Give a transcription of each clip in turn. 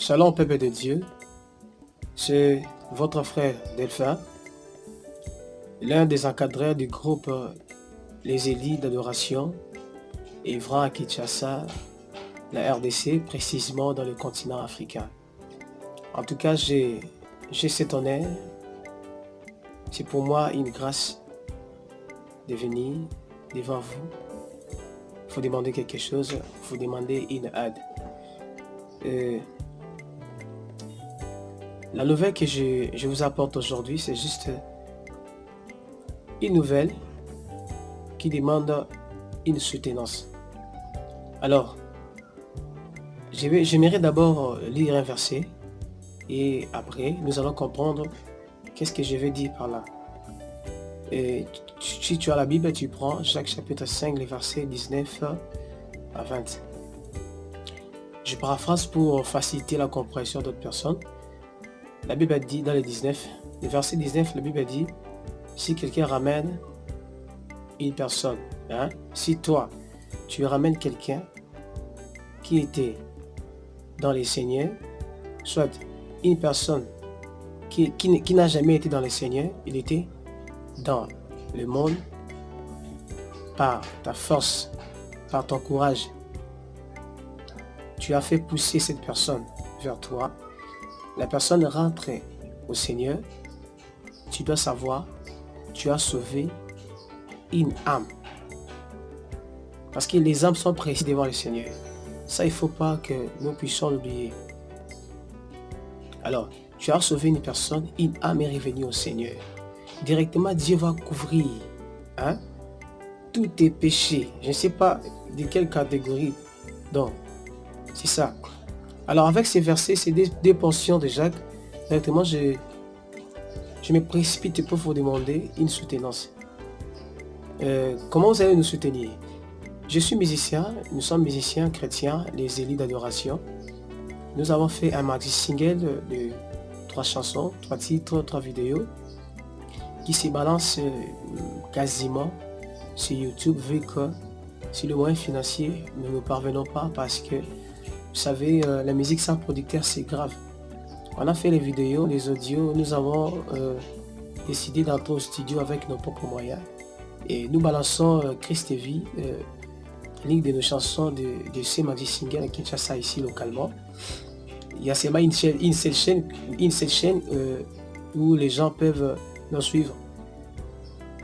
Shalom peuple de Dieu, c'est votre frère Delphin, l'un des encadreurs du groupe Les Élites d'adoration, œuvrant à Kinshasa, la RDC, précisément dans le continent africain. En tout cas, j'ai cet honneur, c'est pour moi une grâce de venir devant vous. Il faut demander quelque chose, il faut demander une aide. La nouvelle que je vous apporte aujourd'hui, c'est juste une nouvelle qui demande une soutenance. Alors, j'aimerais d'abord lire un verset et après, nous allons comprendre qu'est-ce que je vais dire par là. Et si tu as la Bible, tu prends Jacques chapitre 5, les versets 19 à 20. Je paraphrase pour faciliter la compréhension d'autres personnes. La Bible dit dans le verset 19, la Bible dit, si quelqu'un ramène une personne, si toi, tu ramènes quelqu'un qui était dans les Seigneurs, soit une personne qui n'a jamais été dans les Seigneurs, il était dans le monde par ta force, par ton courage. Tu as fait pousser cette personne vers toi. La personne rentre au Seigneur. Tu dois savoir, tu as sauvé une âme. Parce que les âmes sont précieuses devant le Seigneur. Ça, il ne faut pas que nous puissions l'oublier. Alors, tu as sauvé une personne, une âme est revenue au Seigneur. Directement, Dieu va couvrir tous tes péchés. Je ne sais pas de quelle catégorie. Donc, c'est ça. Alors, avec ces versets, ces deux portions de Jacques, directement, je me précipite pour vous demander une soutenance. Comment vous allez nous soutenir? Je suis musicien, nous sommes musiciens chrétiens, les élites d'adoration. Nous avons fait un maxi single de 3 chansons, 3 titres, 3 vidéos qui se balancent quasiment sur YouTube, vu que sur le moyen financier, nous ne parvenons pas parce que, vous savez, la musique sans producteur, c'est grave. On a fait les vidéos, les audios, nous avons décidé d'entrer au studio avec nos propres moyens. Et nous balançons Christ TV, ligne de nos chansons de ces maxi singles à Kinshasa ici localement. Il y a seulement une seule chaîne où les gens peuvent nous suivre.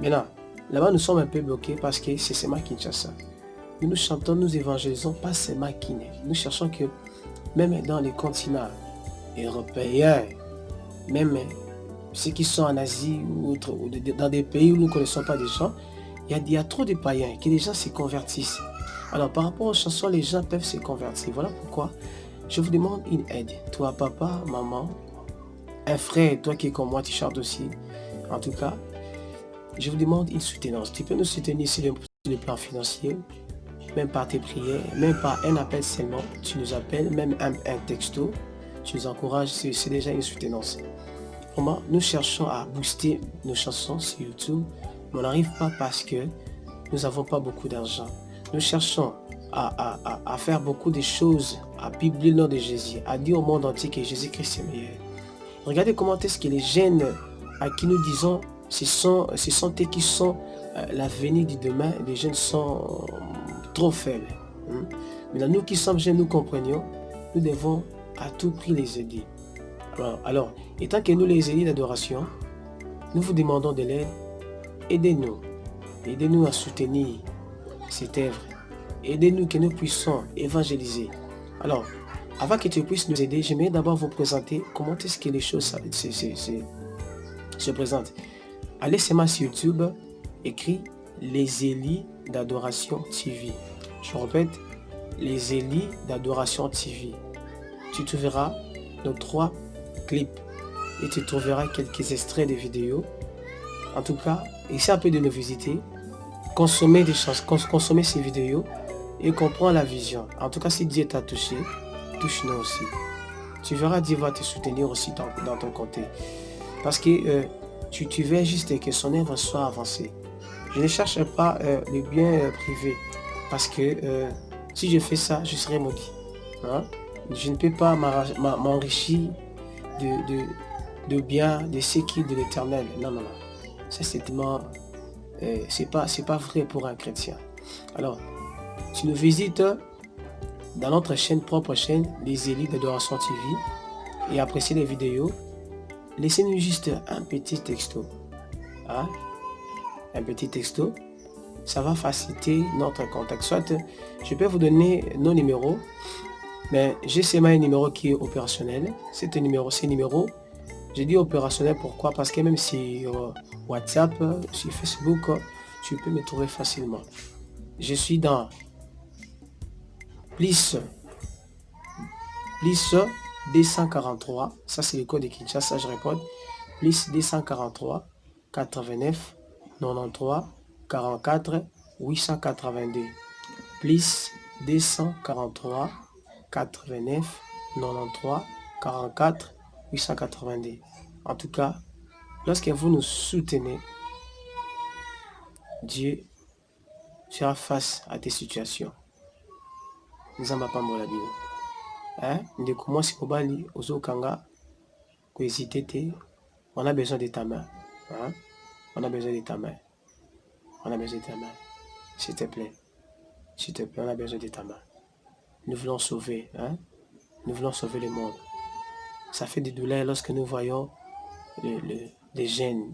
Maintenant, là-bas nous sommes un peu bloqués parce que c'est seulement Kinshasa. Nous chantons, nous évangélisons, pas seulement Kiné. Nous cherchons que même dans les continents européens, même ceux qui sont en Asie ou dans des pays où nous ne connaissons pas des gens, il y a trop de païens, que les gens se convertissent. Alors par rapport aux chansons, les gens peuvent se convertir. Voilà pourquoi je vous demande une aide. Toi, papa, maman, un frère, toi qui es comme moi, tu chantes aussi. En tout cas, je vous demande une soutenance. Tu peux nous soutenir sur le plan financier, même par tes prières, même par un appel seulement. Tu nous appelles, même un texto. Tu nous encourages, c'est déjà une soutenance. Vraiment, nous cherchons à booster nos chansons sur YouTube, mais on n'arrive pas parce que nous n'avons pas beaucoup d'argent. Nous cherchons à faire beaucoup de choses, à publier le nom de Jésus, à dire au monde entier que Jésus-Christ est meilleur. Regardez comment est-ce que les jeunes à qui nous disons, ce sont eux qui sont l'avenir du demain, les jeunes sont trop faibles. Maintenant, nous qui sommes jeunes, nous comprenions, nous devons à tout prix les aider. Alors, étant que nous les élites d'adoration, nous vous demandons de l'aide. Aidez-nous. Aidez-nous à soutenir cette œuvre. Aidez-nous que nous puissions évangéliser. Alors, avant que tu puisses nous aider, j'aimerais d'abord vous présenter comment est-ce que les choses se présentent. Allez seulement sur YouTube, écris Les Élites d'adoration TV. Je répète, Les Élites d'adoration TV. Tu trouveras nos 3 clips et tu trouveras quelques extraits de vidéos. En tout cas, essaie un peu de nous visiter, consommer ces vidéos et comprendre la vision. En tout cas, si Dieu t'a touché, touche-nous aussi. Tu verras, Dieu va te soutenir aussi dans ton côté. Parce que tu veux juste que son œuvre soit avancée. Je ne cherche pas le bien privé. Parce que si je fais ça, je serai maudit. je ne peux pas m'enrichir de bien, de ce qui est de l'éternel. Non, non, non. Ça, c'est tellement... c'est pas vrai pour un chrétien. Alors, tu nous visites dans notre chaîne, propre chaîne, les élites d'Adoration TV, et appréciez les vidéos. Laissez-nous juste un petit texto. Hein? Un petit texto. Ça va faciliter notre contact. Soit je peux vous donner nos numéros, mais j'ai seulement un numéro qui est opérationnel. C'est un numéro, je dis opérationnel pourquoi? Parce que même sur WhatsApp, sur Facebook, tu peux me trouver facilement. Je suis dans plus 243, ça c'est le code de Kinshasa, je réponds, plus 243 89 93 44 882, plus 243 89 93 44 882. En tout cas, lorsque vous nous soutenez, Dieu fera face à tes situations. Nous en pas la Bible. Ndeko moi si kobali ozokanga ko hésiter, on a besoin de ta main. Hein? On a besoin de ta main. On a besoin de ta main. S'il te plaît. S'il te plaît, on a besoin de ta main. Nous voulons sauver. Hein? Nous voulons sauver le monde. Ça fait des douleurs lorsque nous voyons les jeunes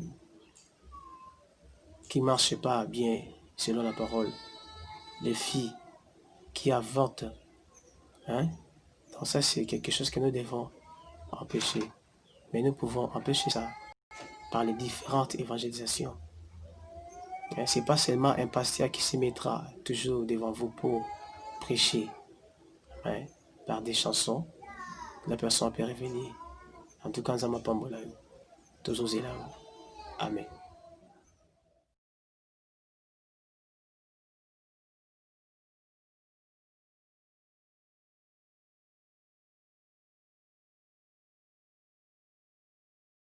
qui ne marchent pas bien selon la parole. Les filles qui avortent. Hein? Donc ça, c'est quelque chose que nous devons empêcher. Mais nous pouvons empêcher ça par les différentes évangélisations. Ce n'est pas seulement un pasteur qui se mettra toujours devant vous pour prêcher. Hein? Par des chansons, la personne peut revenir. En tout cas, nous n'avons pas de toujours là. Amen.